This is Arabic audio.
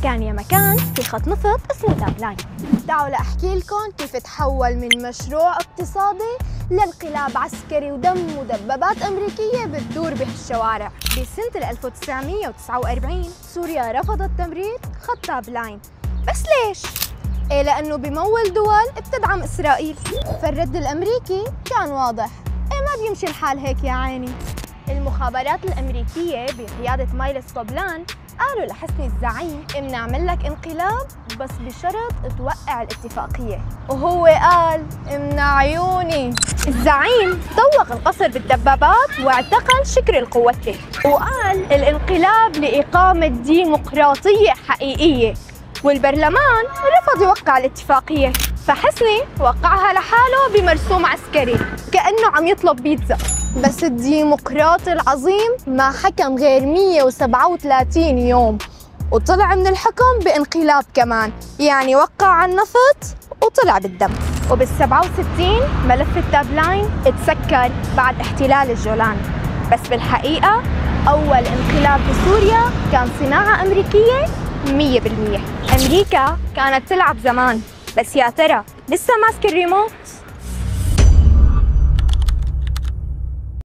كان يا مكان في خط نفط اسمه تاب لاين. تعالوا لأحكي لكم كيف تحول من مشروع اقتصادي لانقلاب عسكري ودم ودبابات أمريكية بتدور بهالشوارع. بسنة 1949 سوريا رفضت تمرير خط تاب لاين. بس ليش؟ إيه لأنه بمول دول بتدعم إسرائيل، فالرد الأمريكي كان واضح. إيه ما بيمشي الحال هيك يا عيني. المخابرات الأمريكية بقيادة مايلس قبلان قالوا لحسني الزعيم بنعمل لك انقلاب بس بشرط توقع الاتفاقية، وهو قال امنع عيوني. الزعيم طوق القصر بالدبابات واعتقل شكر القوتي وقال الانقلاب لإقامة ديمقراطية حقيقية، والبرلمان رفض يوقع الاتفاقية، فحسني وقعها لحاله بمرسوم عسكري كأنه عم يطلب بيتزا. بس الديمقراطي العظيم ما حكم غير 137 يوم وطلع من الحكم بانقلاب كمان، يعني وقع على النفط وطلع بالدم. وبال67 ملف التاب لاين اتسكر بعد احتلال الجولان، بس بالحقيقة أول انقلاب بسوريا كان صناعة أمريكية 100%. أمريكا كانت تلعب زمان، بس يا ترى لسه ماسك الريموت؟